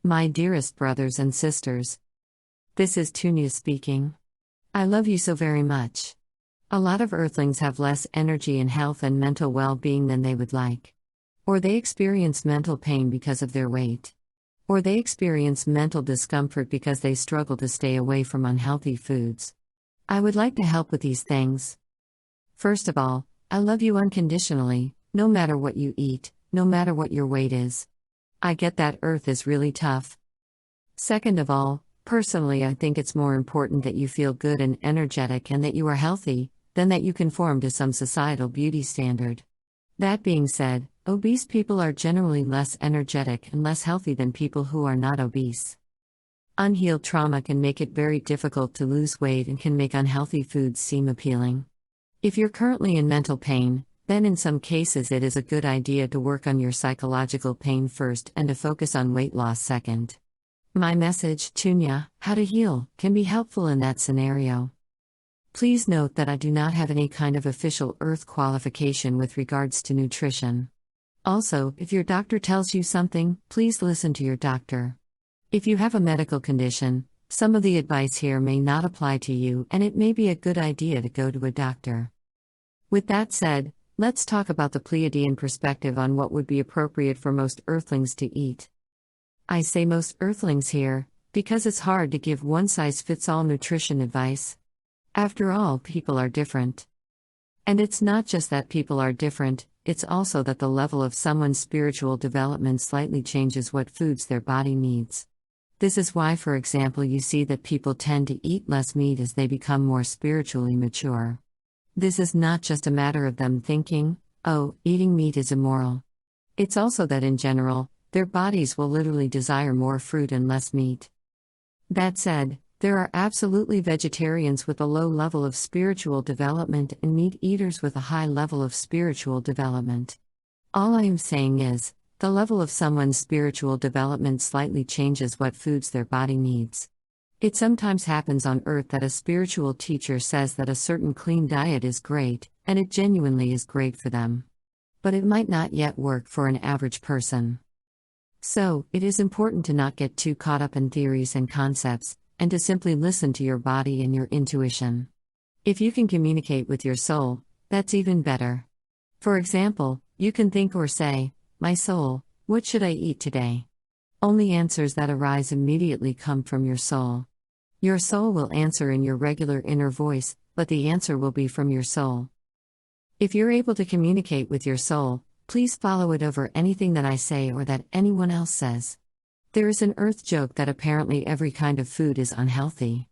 My dearest brothers and sisters, this is Tunia speaking. I love you so very much. A lot of Earthlings have less energy and health and mental well-being than they would like. Or they experience mental pain because of their weight. Or they experience mental discomfort because they struggle to stay away from unhealthy foods. I would like to help with these things. First of all, I love you unconditionally, no matter what you eat, no matter what your weight is. I get that Earth is really tough. Second of all, personally I think it's more important that you feel good and energetic and that you are healthy, than that you conform to some societal beauty standard. That being said, obese people are generally less energetic and less healthy than people who are not obese. Unhealed trauma can make it very difficult to lose weight and can make unhealthy foods seem appealing. If you're currently in mental pain, then in some cases it is a good idea to work on your psychological pain first and to focus on weight loss second. My message, Tunia, how to heal, can be helpful in that scenario. Please note that I do not have any kind of official Earth qualification with regards to nutrition. Also, if your doctor tells you something, please listen to your doctor. If you have a medical condition, some of the advice here may not apply to you and it may be a good idea to go to a doctor. With that said, let's talk about the Pleiadian perspective on what would be appropriate for most Earthlings to eat. I say most Earthlings here, because it's hard to give one-size-fits-all nutrition advice. After all, people are different. And it's not just that people are different, it's also that the level of someone's spiritual development slightly changes what foods their body needs. This is why, for example, you see that people tend to eat less meat as they become more spiritually mature. This is not just a matter of them thinking, oh, eating meat is immoral. It's also that in general, their bodies will literally desire more fruit and less meat. That said, there are absolutely vegetarians with a low level of spiritual development and meat eaters with a high level of spiritual development. All I am saying is, the level of someone's spiritual development slightly changes what foods their body needs. It sometimes happens on Earth that a spiritual teacher says that a certain clean diet is great, and it genuinely is great for them. But it might not yet work for an average person. So, it is important to not get too caught up in theories and concepts, and to simply listen to your body and your intuition. If you can communicate with your soul, that's even better. For example, you can think or say, "My soul, what should I eat today?" Only answers that arise immediately come from your soul. Your soul will answer in your regular inner voice, but the answer will be from your soul. If you're able to communicate with your soul, please follow it over anything that I say or that anyone else says. There is an Earth joke that apparently every kind of food is unhealthy.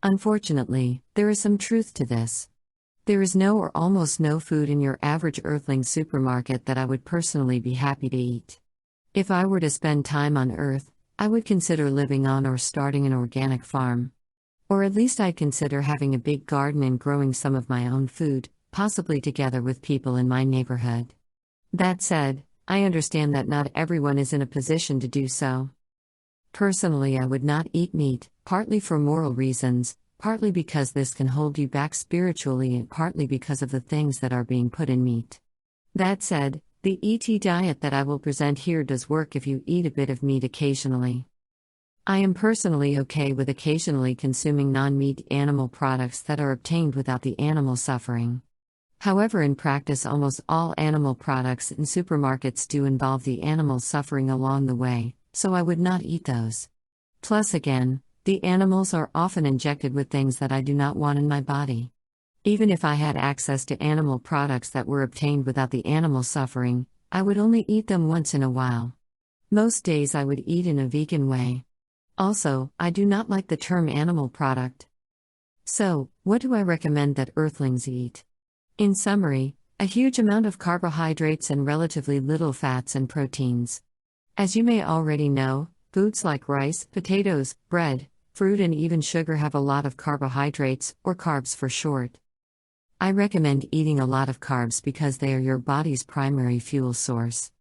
Unfortunately, there is some truth to this. There is no or almost no food in your average Earthling supermarket that I would personally be happy to eat. If I were to spend time on Earth, I would consider living on or starting an organic farm. Or at least I'd consider having a big garden and growing some of my own food, possibly together with people in my neighborhood. That said, I understand that not everyone is in a position to do so. Personally, I would not eat meat, partly for moral reasons, partly because this can hold you back spiritually and partly because of the things that are being put in meat. That said, the ET diet that I will present here does work if you eat a bit of meat occasionally. I am personally okay with occasionally consuming non-meat animal products that are obtained without the animal suffering. However, in practice almost all animal products in supermarkets do involve the animal suffering along the way, so I would not eat those. Plus again, the animals are often injected with things that I do not want in my body. Even if I had access to animal products that were obtained without the animal suffering, I would only eat them once in a while. Most days I would eat in a vegan way. Also, I do not like the term animal product. So, what do I recommend that Earthlings eat? In summary, a huge amount of carbohydrates and relatively little fats and proteins. As you may already know, foods like rice, potatoes, bread, fruit and even sugar have a lot of carbohydrates, or carbs for short. I recommend eating a lot of carbs because they are your body's primary fuel source.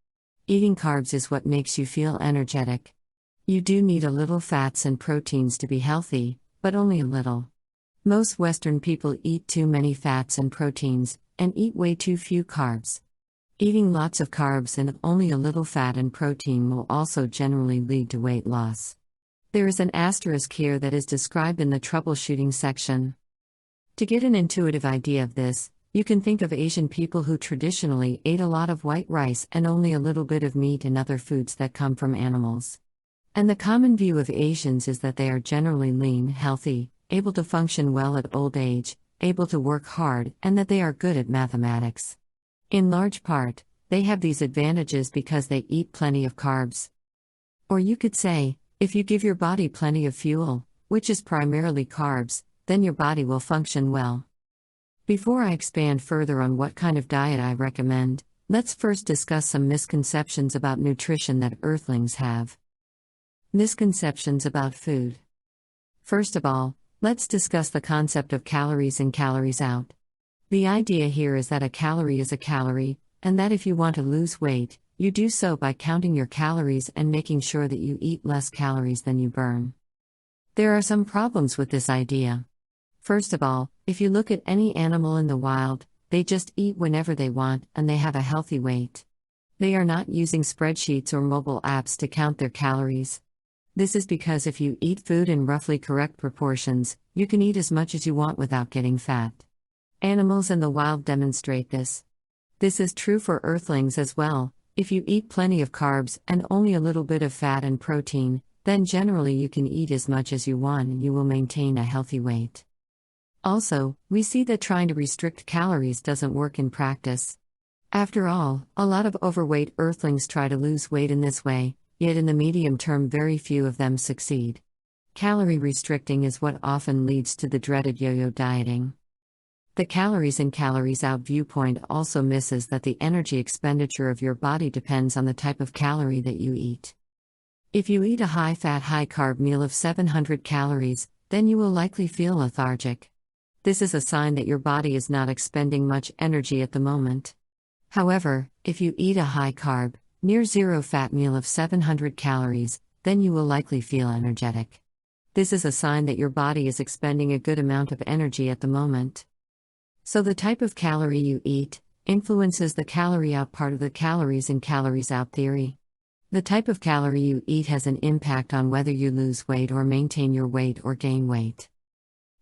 Eating carbs is what makes you feel energetic. You do need a little fats and proteins to be healthy, but only a little. Most Western people eat too many fats and proteins, and eat way too few carbs. Eating lots of carbs and only a little fat and protein will also generally lead to weight loss. There is an asterisk here that is described in the troubleshooting section. To get an intuitive idea of this, you can think of Asian people who traditionally ate a lot of white rice and only a little bit of meat and other foods that come from animals. And the common view of Asians is that they are generally lean, healthy, able to function well at old age, able to work hard, and that they are good at mathematics. In large part, they have these advantages because they eat plenty of carbs. Or you could say, if you give your body plenty of fuel, which is primarily carbs, then your body will function well. Before I expand further on what kind of diet I recommend, let's first discuss some misconceptions about nutrition that Earthlings have. Misconceptions about food. First of all, let's discuss the concept of calories in, calories out. The idea here is that a calorie is a calorie, and that if you want to lose weight, you do so by counting your calories and making sure that you eat less calories than you burn. There are some problems with this idea. First of all, if you look at any animal in the wild, they just eat whenever they want and they have a healthy weight. They are not using spreadsheets or mobile apps to count their calories. This is because if you eat food in roughly correct proportions, you can eat as much as you want without getting fat. Animals in the wild demonstrate this. This is true for Earthlings as well. If you eat plenty of carbs and only a little bit of fat and protein, then generally you can eat as much as you want and you will maintain a healthy weight. Also, we see that trying to restrict calories doesn't work in practice. After all, a lot of overweight Earthlings try to lose weight in this way, yet in the medium term very few of them succeed. Calorie restricting is what often leads to the dreaded yo-yo dieting. The calories in, calories out viewpoint also misses that the energy expenditure of your body depends on the type of calorie that you eat. If you eat a high-fat, high-carb meal of 700 calories, then you will likely feel lethargic. This is a sign that your body is not expending much energy at the moment. However, if you eat a high-carb, near-zero-fat meal of 700 calories, then you will likely feel energetic. This is a sign that your body is expending a good amount of energy at the moment. So the type of calorie you eat influences the calorie out part of the calories in, calories out theory. The type of calorie you eat has an impact on whether you lose weight or maintain your weight or gain weight.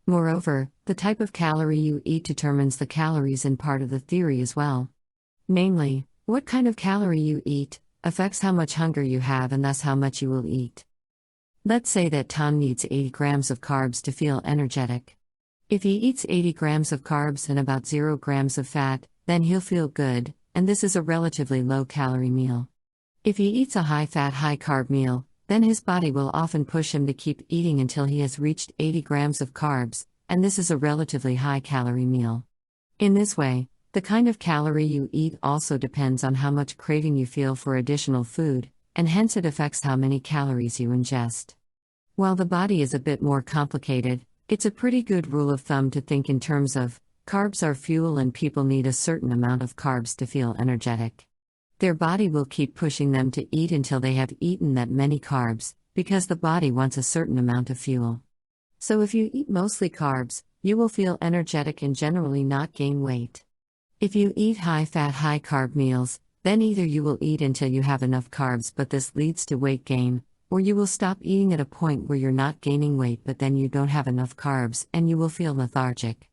Moreover, the type of calorie you eat determines the calories in part of the theory as well. Namely, what kind of calorie you eat affects how much hunger you have and thus how much you will eat. Let's say that Tom needs 80 grams of carbs to feel energetic. If he eats 80 grams of carbs and about 0 grams of fat, then he'll feel good, and this is a relatively low-calorie meal. If he eats a high-fat, high-carb meal, then his body will often push him to keep eating until he has reached 80 grams of carbs, and this is a relatively high-calorie meal. In this way, the kind of calorie you eat also depends on how much craving you feel for additional food, and hence it affects how many calories you ingest. While the body is a bit more complicated, it's a pretty good rule of thumb to think in terms of, carbs are fuel and people need a certain amount of carbs to feel energetic. Their body will keep pushing them to eat until they have eaten that many carbs, because the body wants a certain amount of fuel. So if you eat mostly carbs, you will feel energetic and generally not gain weight. If you eat high-fat, high-carb meals, then either you will eat until you have enough carbs but this leads to weight gain, or you will stop eating at a point where you're not gaining weight but then you don't have enough carbs and you will feel lethargic.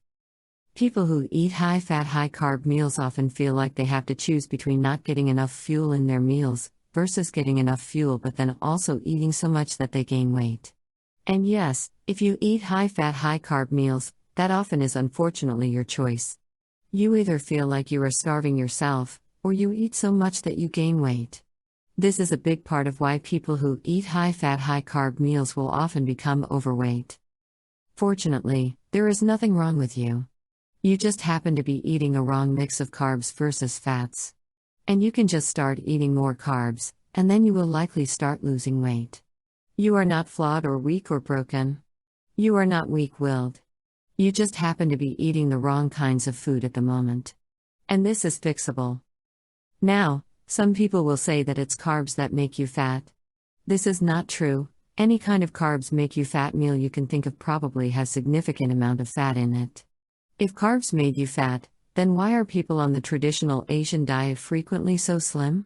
People who eat high-fat, high-carb meals often feel like they have to choose between not getting enough fuel in their meals versus getting enough fuel but then also eating so much that they gain weight. And yes, if you eat high-fat, high-carb meals, that often is unfortunately your choice. You either feel like you are starving yourself, or you eat so much that you gain weight. This is a big part of why people who eat high-fat, high-carb meals will often become overweight. Fortunately, there is nothing wrong with you. You just happen to be eating a wrong mix of carbs versus fats. And you can just start eating more carbs, and then you will likely start losing weight. You are not flawed or weak or broken. You are not weak-willed. You just happen to be eating the wrong kinds of food at the moment. And this is fixable. Now, some people will say that it's carbs that make you fat. This is not true. Any kind of carbs make you fat meal you can think of probably has significant amount of fat in it. If carbs made you fat, then why are people on the traditional Asian diet frequently so slim?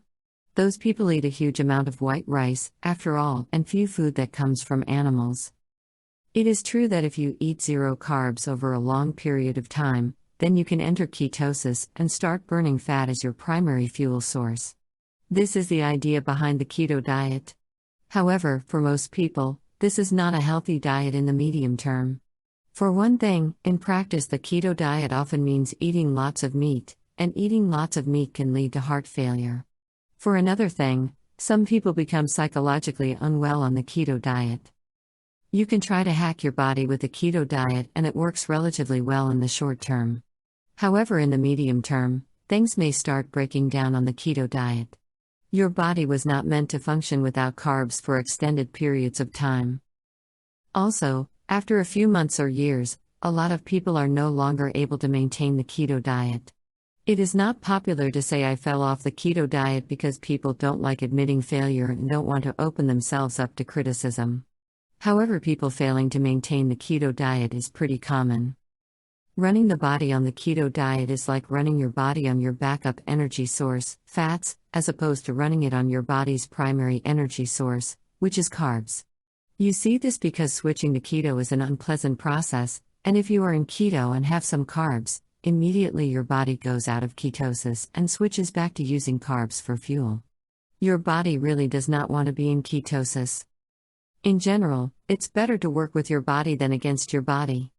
Those people eat a huge amount of white rice, after all, and few food that comes from animals. It is true that if you eat zero carbs over a long period of time, then you can enter ketosis and start burning fat as your primary fuel source. This is the idea behind the keto diet. However, for most people, this is not a healthy diet in the medium term. For one thing, in practice the keto diet often means eating lots of meat, and eating lots of meat can lead to heart failure. For another thing, some people become psychologically unwell on the keto diet. You can try to hack your body with the keto diet and it works relatively well in the short term. However, in the medium term, things may start breaking down on the keto diet. Your body was not meant to function without carbs for extended periods of time. Also, after a few months or years, a lot of people are no longer able to maintain the keto diet. It is not popular to say I fell off the keto diet because people don't like admitting failure and don't want to open themselves up to criticism. However, people failing to maintain the keto diet is pretty common. Running the body on the keto diet is like running your body on your backup energy source, fats, as opposed to running it on your body's primary energy source, which is carbs. You see this because switching to keto is an unpleasant process, and if you are in keto and have some carbs, immediately your body goes out of ketosis and switches back to using carbs for fuel. Your body really does not want to be in ketosis. In general, it's better to work with your body than against your body.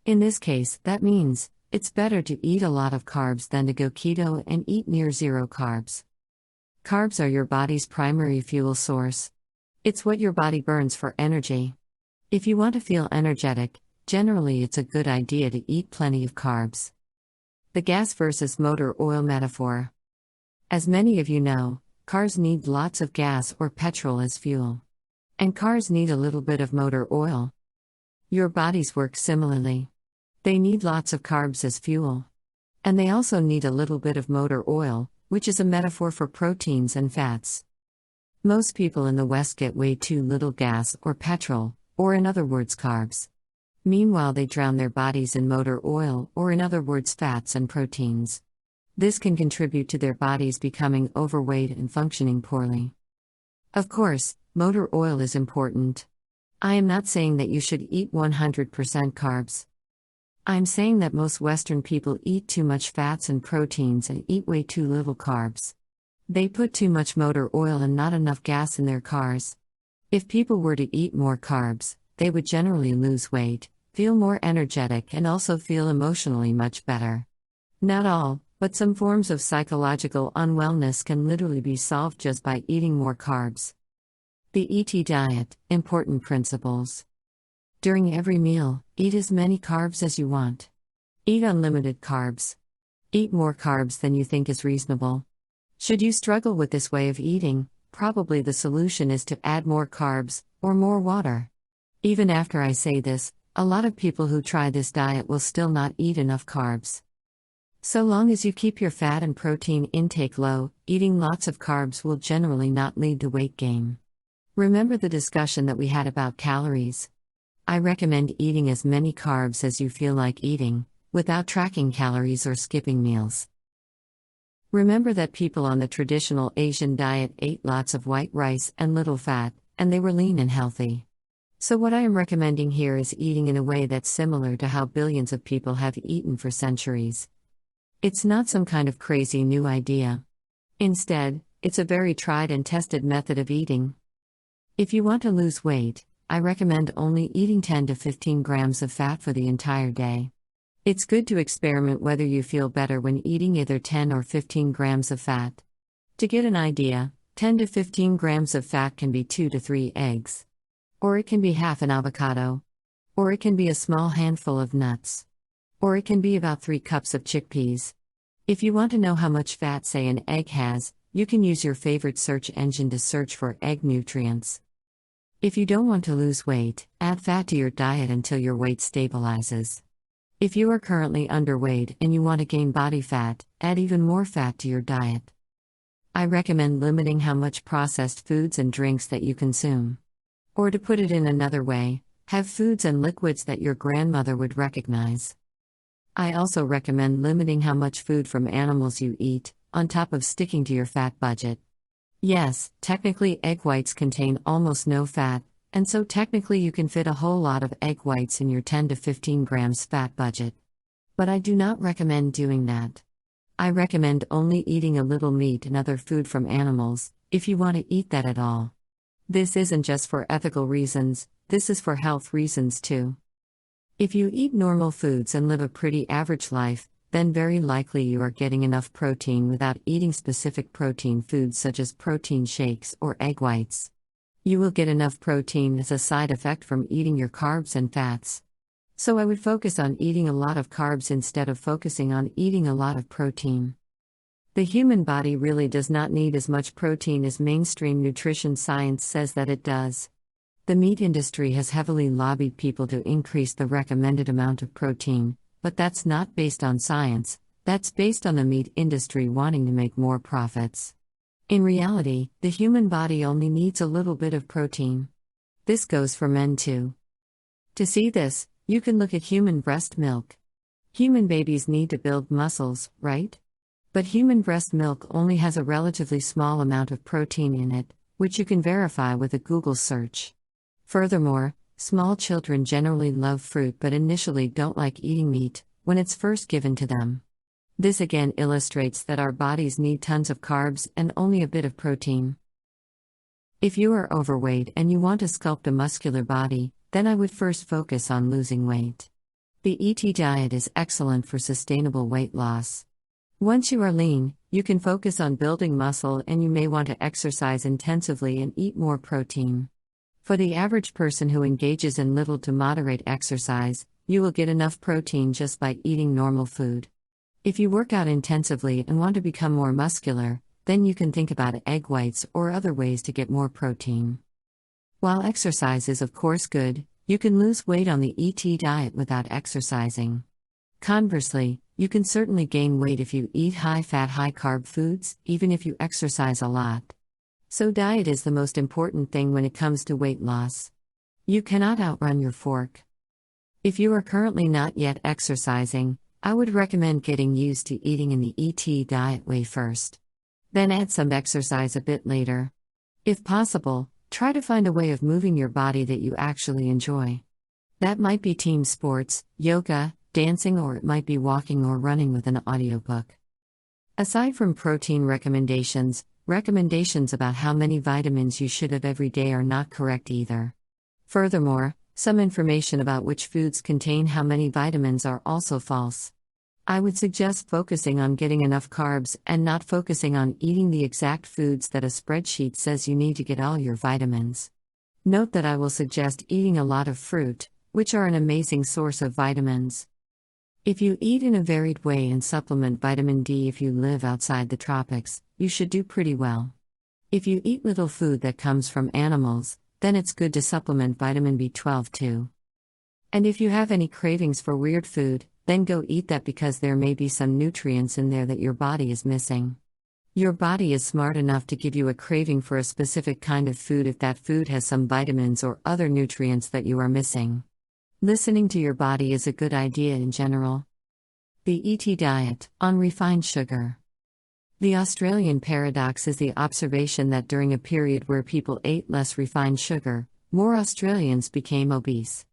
In this case, that means, it's better to eat a lot of carbs than to go keto and eat near zero carbs. Carbs are your body's primary fuel source. It's what your body burns for energy. If you want to feel energetic, generally it's a good idea to eat plenty of carbs. The gas versus motor oil metaphor. As many of you know, cars need lots of gas or petrol as fuel. And cars need a little bit of motor oil. Your bodies work similarly. They need lots of carbs as fuel. And they also need a little bit of motor oil, which is a metaphor for proteins and fats. Most people in the West get way too little gas or petrol, or in other words carbs. Meanwhile they drown their bodies in motor oil, or in other words fats and proteins. This can contribute to their bodies becoming overweight and functioning poorly. Of course, motor oil is important. I am not saying that you should eat 100% carbs. I'm saying that most Western people eat too much fats and proteins and eat way too little carbs. They put too much motor oil and not enough gas in their cars. If people were to eat more carbs, they would generally lose weight, feel more energetic, and also feel emotionally much better. Not all, but some forms of psychological unwellness can literally be solved just by eating more carbs. The ET diet, important principles. During every meal, eat as many carbs as you want. Eat unlimited carbs. Eat more carbs than you think is reasonable. Should you struggle with this way of eating, probably the solution is to add more carbs, or more water. Even after I say this, a lot of people who try this diet will still not eat enough carbs. So long as you keep your fat and protein intake low, eating lots of carbs will generally not lead to weight gain. Remember the discussion that we had about calories? I recommend eating as many carbs as you feel like eating, without tracking calories or skipping meals. Remember that people on the traditional Asian diet ate lots of white rice and little fat, and they were lean and healthy. So what I am recommending here is eating in a way that's similar to how billions of people have eaten for centuries. It's not some kind of crazy new idea. Instead, it's a very tried and tested method of eating. If you want to lose weight, I recommend only eating 10 to 15 grams of fat for the entire day. It's good to experiment whether you feel better when eating either 10 or 15 grams of fat. To get an idea, 10 to 15 grams of fat can be 2 to 3 eggs. Or it can be half an avocado. Or it can be a small handful of nuts. Or it can be about 3 cups of chickpeas. If you want to know how much fat, say, an egg has, you can use your favorite search engine to search for egg nutrients. If you don't want to lose weight, add fat to your diet until your weight stabilizes. If you are currently underweight and you want to gain body fat, add even more fat to your diet. I recommend limiting how much processed foods and drinks that you consume. Or to put it in another way, have foods and liquids that your grandmother would recognize. I also recommend limiting how much food from animals you eat, on top of sticking to your fat budget. Yes, technically egg whites contain almost no fat, and so technically you can fit a whole lot of egg whites in your 10 to 15 grams fat budget. But I do not recommend doing that. I recommend only eating a little meat and other food from animals, if you want to eat that at all. This isn't just for ethical reasons, this is for health reasons too. If you eat normal foods and live a pretty average life, then very likely you are getting enough protein without eating specific protein foods such as protein shakes or egg whites. You will get enough protein as a side effect from eating your carbs and fats. So I would focus on eating a lot of carbs instead of focusing on eating a lot of protein. The human body really does not need as much protein as mainstream nutrition science says that it does. The meat industry has heavily lobbied people to increase the recommended amount of protein, but that's not based on science, that's based on the meat industry wanting to make more profits. In reality, the human body only needs a little bit of protein. This goes for men too. To see this, you can look at human breast milk. Human babies need to build muscles, right? But human breast milk only has a relatively small amount of protein in it, which you can verify with a Google search. Furthermore, small children generally love fruit but initially don't like eating meat when it's first given to them. This again illustrates that our bodies need tons of carbs and only a bit of protein. If you are overweight and you want to sculpt a muscular body, then I would first focus on losing weight. The ET diet is excellent for sustainable weight loss. Once you are lean, you can focus on building muscle and you may want to exercise intensively and eat more protein. For the average person who engages in little to moderate exercise, you will get enough protein just by eating normal food. If you work out intensively and want to become more muscular, then you can think about egg whites or other ways to get more protein. While exercise is of course good, you can lose weight on the ET diet without exercising. Conversely, you can certainly gain weight if you eat high-fat, high-carb foods, even if you exercise a lot. So diet is the most important thing when it comes to weight loss. You cannot outrun your fork. If you are currently not yet exercising, I would recommend getting used to eating in the ET diet way first. Then add some exercise a bit later. If possible, try to find a way of moving your body that you actually enjoy. That might be team sports, yoga, dancing, or it might be walking or running with an audiobook. Aside from protein recommendations about how many vitamins you should have every day are not correct either. Furthermore, some information about which foods contain how many vitamins are also false. I would suggest focusing on getting enough carbs and not focusing on eating the exact foods that a spreadsheet says you need to get all your vitamins. Note that I will suggest eating a lot of fruit, which are an amazing source of vitamins. If you eat in a varied way and supplement vitamin D if you live outside the tropics, you should do pretty well. If you eat little food that comes from animals, then it's good to supplement vitamin B12 too. And if you have any cravings for weird food, then go eat that because there may be some nutrients in there that your body is missing. Your body is smart enough to give you a craving for a specific kind of food if that food has some vitamins or other nutrients that you are missing. Listening to your body is a good idea in general. The ET diet, on refined sugar. The Australian paradox is the observation that during a period where people ate less refined sugar, more Australians became obese.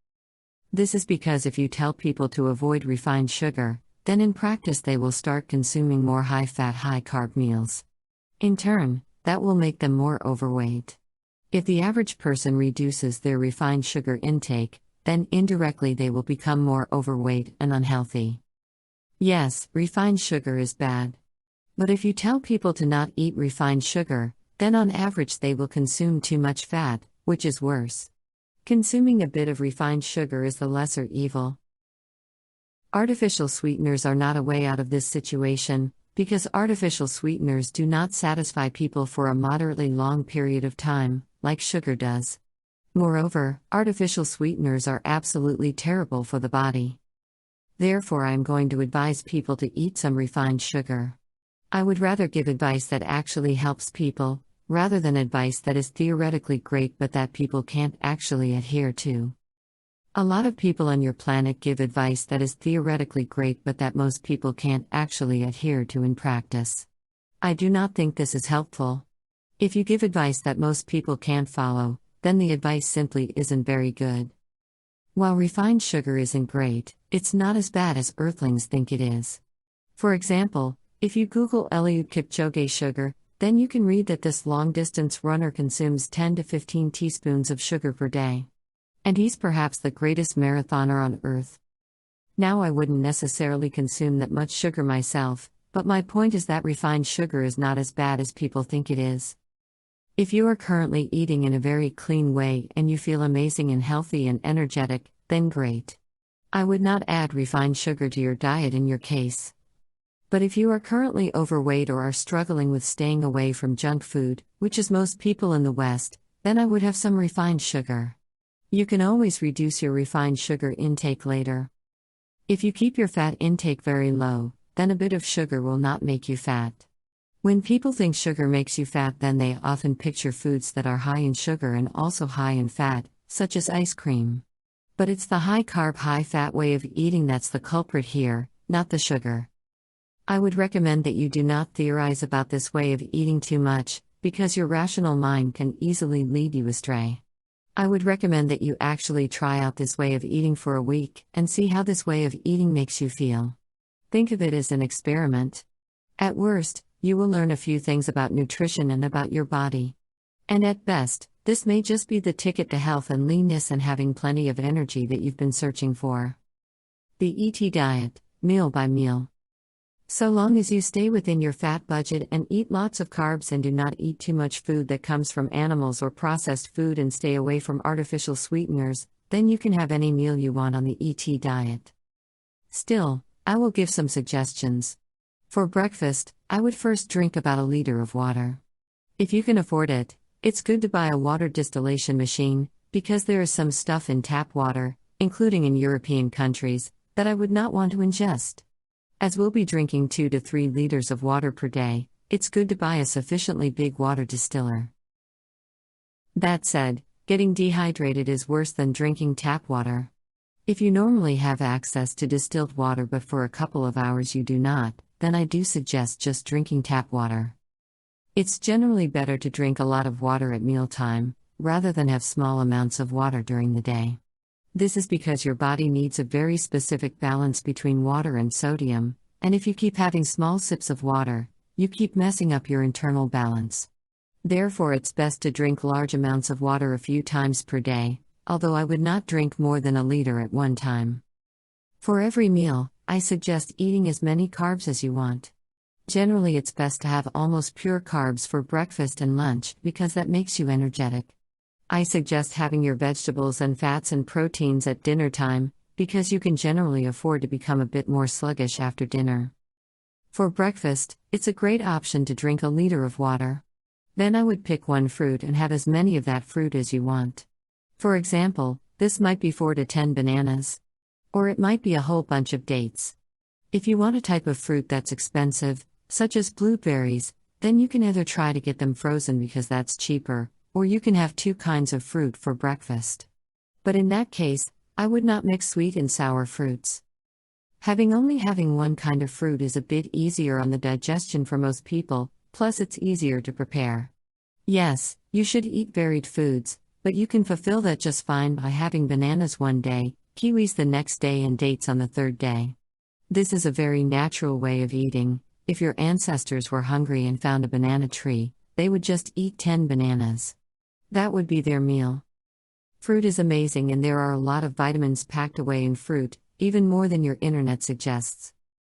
This is because if you tell people to avoid refined sugar, then in practice they will start consuming more high-fat, high-carb meals. In turn, that will make them more overweight. If the average person reduces their refined sugar intake, then indirectly they will become more overweight and unhealthy. Yes, refined sugar is bad. But if you tell people to not eat refined sugar, then on average they will consume too much fat, which is worse. Consuming a bit of refined sugar is the lesser evil. Artificial sweeteners are not a way out of this situation, because artificial sweeteners do not satisfy people for a moderately long period of time, like sugar does. Moreover, artificial sweeteners are absolutely terrible for the body. Therefore, I am going to advise people to eat some refined sugar. I would rather give advice that actually helps people, rather than advice that is theoretically great but that people can't actually adhere to. A lot of people on your planet give advice that is theoretically great but that most people can't actually adhere to in practice. I do not think this is helpful. If you give advice that most people can't follow, then the advice simply isn't very good. While refined sugar isn't great, it's not as bad as Earthlings think it is. For example, if you Google Eliud Kipchoge sugar, then you can read that this long-distance runner consumes 10 to 15 teaspoons of sugar per day. And he's perhaps the greatest marathoner on Earth. Now, I wouldn't necessarily consume that much sugar myself, but my point is that refined sugar is not as bad as people think it is. If you are currently eating in a very clean way and you feel amazing and healthy and energetic, then great. I would not add refined sugar to your diet in your case. But if you are currently overweight or are struggling with staying away from junk food, which is most people in the West, then I would have some refined sugar. You can always reduce your refined sugar intake later. If you keep your fat intake very low, then a bit of sugar will not make you fat. When people think sugar makes you fat, then they often picture foods that are high in sugar and also high in fat, such as ice cream. But it's the high-carb, high-fat way of eating that's the culprit here, not the sugar. I would recommend that you do not theorize about this way of eating too much, because your rational mind can easily lead you astray. I would recommend that you actually try out this way of eating for a week and see how this way of eating makes you feel. Think of it as an experiment. At worst, you will learn a few things about nutrition and about your body. And at best, this may just be the ticket to health and leanness and having plenty of energy that you've been searching for. The ET diet, meal by meal. So long as you stay within your fat budget and eat lots of carbs and do not eat too much food that comes from animals or processed food and stay away from artificial sweeteners, then you can have any meal you want on the ET diet. Still, I will give some suggestions. For breakfast, I would first drink about a liter of water. If you can afford it, it's good to buy a water distillation machine, because there is some stuff in tap water, including in European countries, that I would not want to ingest. As we'll be drinking 2 to 3 liters of water per day, it's good to buy a sufficiently big water distiller. That said, getting dehydrated is worse than drinking tap water. If you normally have access to distilled water but for a couple of hours you do not, then I do suggest just drinking tap water. It's generally better to drink a lot of water at mealtime, rather than have small amounts of water during the day. This is because your body needs a very specific balance between water and sodium, and if you keep having small sips of water, you keep messing up your internal balance. Therefore, it's best to drink large amounts of water a few times per day, although I would not drink more than a liter at one time. For every meal, I suggest eating as many carbs as you want. Generally, it's best to have almost pure carbs for breakfast and lunch because that makes you energetic. I suggest having your vegetables and fats and proteins at dinner time, because you can generally afford to become a bit more sluggish after dinner. For breakfast, it's a great option to drink a liter of water. Then I would pick one fruit and have as many of that fruit as you want. For example, this might be 4 to 10 bananas. Or it might be a whole bunch of dates. If you want a type of fruit that's expensive, such as blueberries, then you can either try to get them frozen because that's cheaper, or you can have 2 kinds of fruit for breakfast. But in that case, I would not mix sweet and sour fruits. Having one kind of fruit is a bit easier on the digestion for most people, plus it's easier to prepare. Yes, you should eat varied foods, but you can fulfill that just fine by having bananas one day, kiwis the next day and dates on the third day. This is a very natural way of eating. If your ancestors were hungry and found a banana tree, they would just eat 10 bananas. That would be their meal. Fruit is amazing and there are a lot of vitamins packed away in fruit, even more than your internet suggests.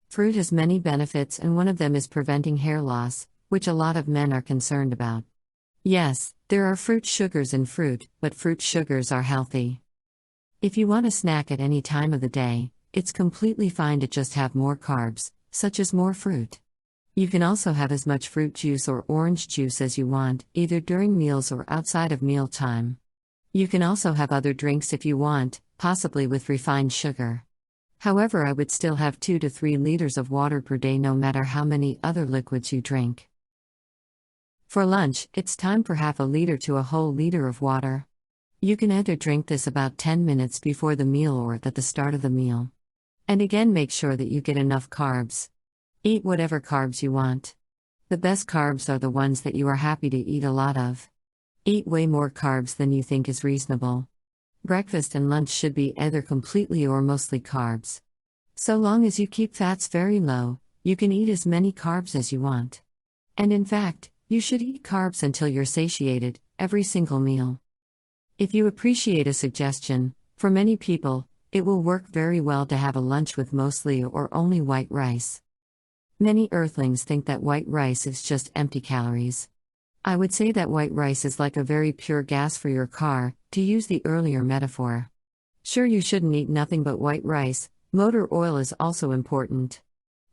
Fruit has many benefits and one of them is preventing hair loss, which a lot of men are concerned about. Yes, there are fruit sugars in fruit, but fruit sugars are healthy. If you want a snack at any time of the day, it's completely fine to just have more carbs, such as more fruit. You can also have as much fruit juice or orange juice as you want, either during meals or outside of meal time. You can also have other drinks if you want, possibly with refined sugar. However, I would still have 2 to 3 liters of water per day no matter how many other liquids you drink. For lunch, it's time for half a liter to a whole liter of water. You can either drink this about 10 minutes before the meal or at the start of the meal. And again, make sure that you get enough carbs. Eat whatever carbs you want. The best carbs are the ones that you are happy to eat a lot of. Eat way more carbs than you think is reasonable. Breakfast and lunch should be either completely or mostly carbs. So long as you keep fats very low, you can eat as many carbs as you want. And in fact, you should eat carbs until you're satiated, every single meal. If you appreciate a suggestion, for many people, it will work very well to have a lunch with mostly or only white rice. Many Earthlings think that white rice is just empty calories. I would say that white rice is like a very pure gas for your car, to use the earlier metaphor. Sure, you shouldn't eat nothing but white rice, motor oil is also important.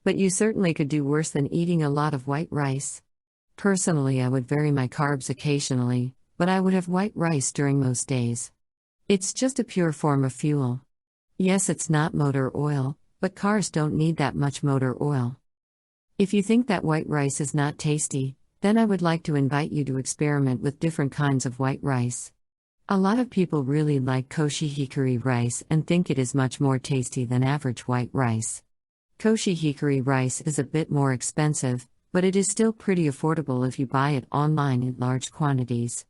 But you certainly could do worse than eating a lot of white rice. Personally, I would vary my carbs occasionally, but I would have white rice during most days. It's just a pure form of fuel. Yes, it's not motor oil, but cars don't need that much motor oil. If you think that white rice is not tasty, then I would like to invite you to experiment with different kinds of white rice. A lot of people really like koshi hikari rice and think it is much more tasty than average white rice. Koshi hikari rice is a bit more expensive, but it is still pretty affordable if you buy it online in large quantities.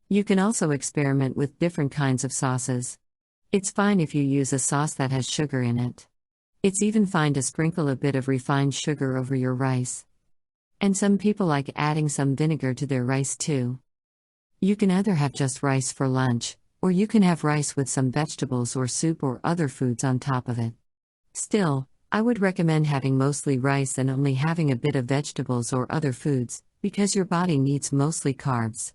You can also experiment with different kinds of sauces. It's fine if you use a sauce that has sugar in it. It's even fine to sprinkle a bit of refined sugar over your rice. And some people like adding some vinegar to their rice too. You can either have just rice for lunch, or you can have rice with some vegetables or soup or other foods on top of it. Still, I would recommend having mostly rice and only having a bit of vegetables or other foods, because your body needs mostly carbs.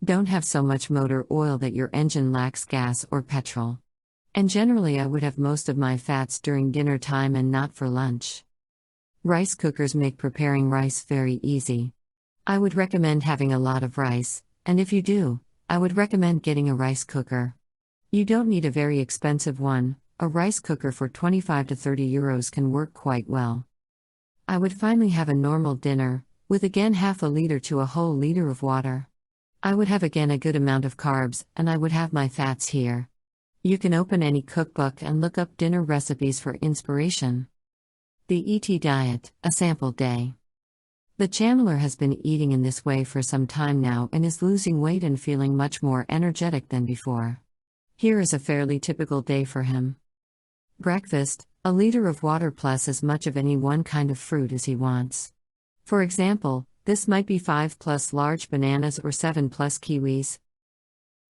Don't have so much motor oil that your engine lacks gas or petrol. And generally, I would have most of my fats during dinner time and not for lunch. Rice cookers make preparing rice very easy. I would recommend having a lot of rice, and if you do, I would recommend getting a rice cooker. You don't need a very expensive one, a rice cooker for 25 to 30 euros can work quite well. I would finally have a normal dinner, with again half a liter to a whole liter of water. I would have again a good amount of carbs, and I would have my fats here. You can open any cookbook and look up dinner recipes for inspiration. The ET Diet, a sample day. The channeler has been eating in this way for some time now and is losing weight and feeling much more energetic than before. Here is a fairly typical day for him. Breakfast, a liter of water plus as much of any one kind of fruit as he wants. For example, this might be 5 plus large bananas or 7 plus kiwis.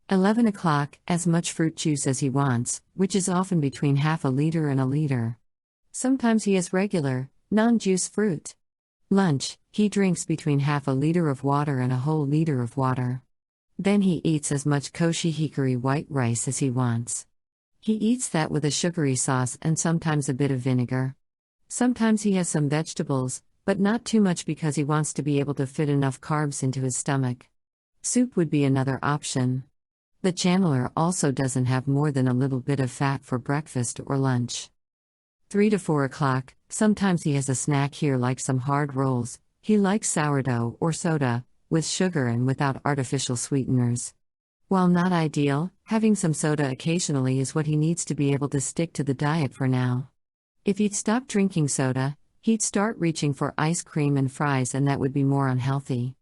11 o'clock, as much fruit juice as he wants, which is often between half a liter and a liter. Sometimes he has regular, non-juice fruit. Lunch, he drinks between half a liter of water and a whole liter of water. Then he eats as much koshi hikari white rice as he wants. He eats that with a sugary sauce and sometimes a bit of vinegar. Sometimes he has some vegetables, but not too much because he wants to be able to fit enough carbs into his stomach. Soup would be another option. The channeler also doesn't have more than a little bit of fat for breakfast or lunch. 3 to 4 o'clock, sometimes he has a snack here like some hard rolls. He likes sourdough or soda, with sugar and without artificial sweeteners. While not ideal, having some soda occasionally is what he needs to be able to stick to the diet for now. If he'd stop drinking soda, he'd start reaching for ice cream and fries, and that would be more unhealthy.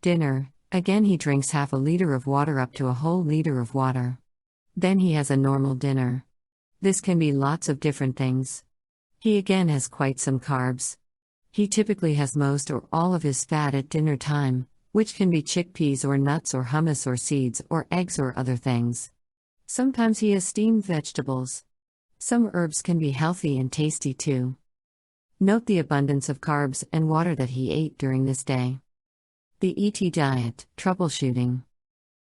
Dinner, again he drinks half a liter of water up to a whole liter of water. Then he has a normal dinner. This can be lots of different things. He again has quite some carbs. He typically has most or all of his fat at dinner time, which can be chickpeas or nuts or hummus or seeds or eggs or other things. Sometimes he has steamed vegetables. Some herbs can be healthy and tasty too. Note the abundance of carbs and water that he ate during this day. The ET Diet, troubleshooting.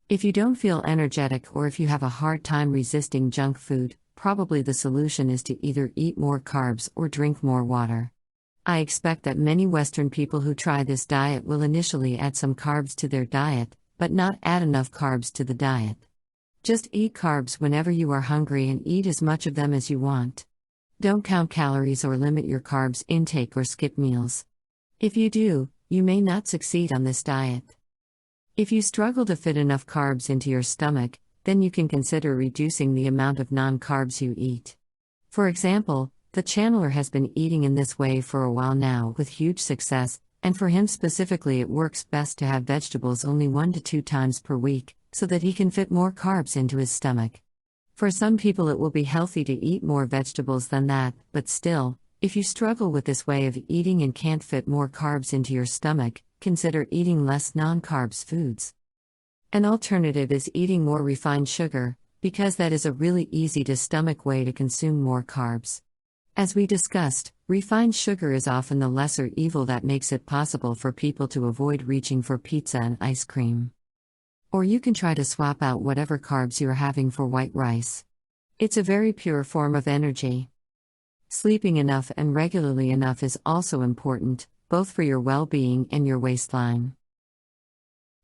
If you don't feel energetic or if you have a hard time resisting junk food, probably the solution is to either eat more carbs or drink more water. I expect that many Western people who try this diet will initially add some carbs to their diet, but not add enough carbs to the diet. Just eat carbs whenever you are hungry and eat as much of them as you want. Don't count calories or limit your carbs intake or skip meals. If you do, you may not succeed on this diet. If you struggle to fit enough carbs into your stomach, then you can consider reducing the amount of non-carbs you eat. For example, the channeler has been eating in this way for a while now with huge success, and for him specifically it works best to have vegetables only 1 to 2 times per week, so that he can fit more carbs into his stomach. For some people it will be healthy to eat more vegetables than that, but still, if you struggle with this way of eating and can't fit more carbs into your stomach, consider eating less non-carbs foods. An alternative is eating more refined sugar, because that is a really easy to stomach way to consume more carbs. As we discussed, refined sugar is often the lesser evil that makes it possible for people to avoid reaching for pizza and ice cream. Or you can try to swap out whatever carbs you're having for white rice. It's a very pure form of energy. Sleeping enough and regularly enough is also important, both for your well-being and your waistline.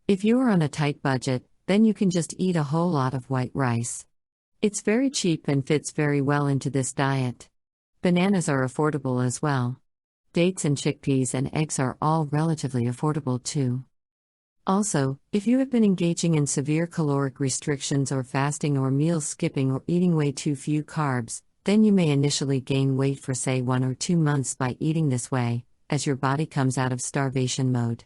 If you are on a tight budget, then you can just eat a whole lot of white rice. It's very cheap and fits very well into this diet. Bananas are affordable as well. Dates and chickpeas and eggs are all relatively affordable too. Also, if you have been engaging in severe caloric restrictions or fasting or meal skipping or eating way too few carbs, then you may initially gain weight for say 1 or 2 months by eating this way, as your body comes out of starvation mode.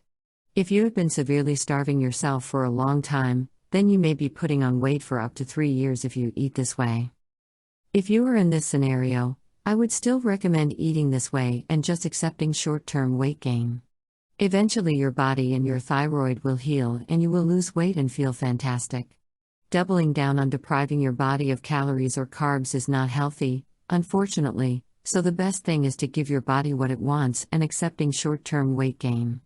If you have been severely starving yourself for a long time, then you may be putting on weight for up to 3 years if you eat this way. If you are in this scenario, I would still recommend eating this way and just accepting short-term weight gain. Eventually your body and your thyroid will heal and you will lose weight and feel fantastic. Doubling down on depriving your body of calories or carbs is not healthy, unfortunately, so the best thing is to give your body what it wants and accepting short-term weight gain.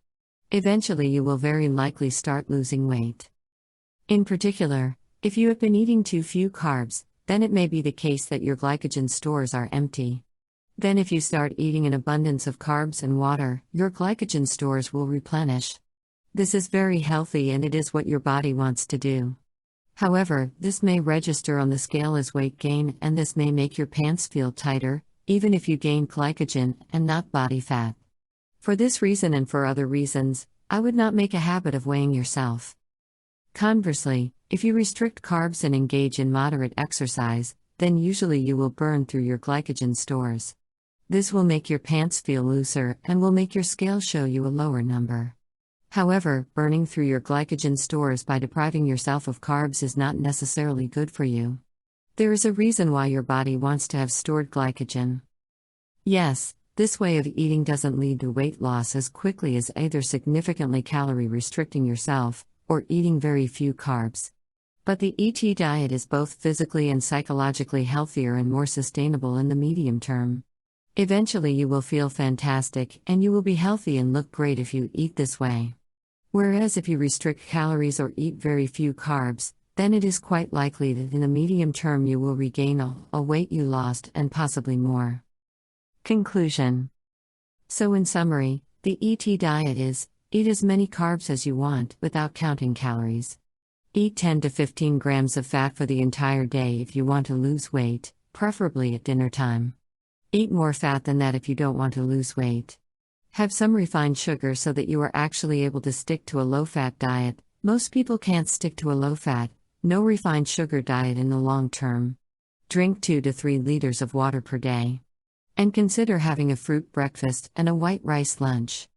Eventually you will very likely start losing weight. In particular, if you have been eating too few carbs, then it may be the case that your glycogen stores are empty. Then if you start eating an abundance of carbs and water, your glycogen stores will replenish. This is very healthy and it is what your body wants to do. However, this may register on the scale as weight gain and this may make your pants feel tighter, even if you gain glycogen and not body fat. For this reason and for other reasons, I would not make a habit of weighing yourself. Conversely, if you restrict carbs and engage in moderate exercise, then usually you will burn through your glycogen stores. This will make your pants feel looser and will make your scale show you a lower number. However, burning through your glycogen stores by depriving yourself of carbs is not necessarily good for you. There is a reason why your body wants to have stored glycogen. Yes, this way of eating doesn't lead to weight loss as quickly as either significantly calorie restricting yourself or eating very few carbs. But the ET diet is both physically and psychologically healthier and more sustainable in the medium term. Eventually you will feel fantastic and you will be healthy and look great if you eat this way. Whereas if you restrict calories or eat very few carbs, then it is quite likely that in the medium term you will regain all the weight you lost and possibly more. Conclusion. So in summary, the ET diet is, eat as many carbs as you want without counting calories. Eat 10 to 15 grams of fat for the entire day if you want to lose weight, preferably at dinner time. Eat more fat than that if you don't want to lose weight. Have some refined sugar so that you are actually able to stick to a low-fat diet. Most people can't stick to a low-fat, no refined sugar diet in the long term. Drink 2 to 3 liters of water per day. And consider having a fruit breakfast and a white rice lunch.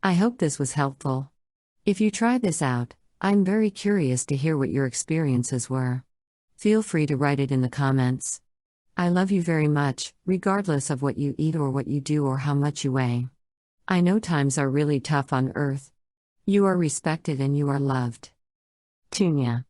I hope this was helpful. If you try this out, I'm very curious to hear what your experiences were. Feel free to write it in the comments. I love you very much, regardless of what you eat or what you do or how much you weigh. I know times are really tough on Earth. You are respected and you are loved. Tunia.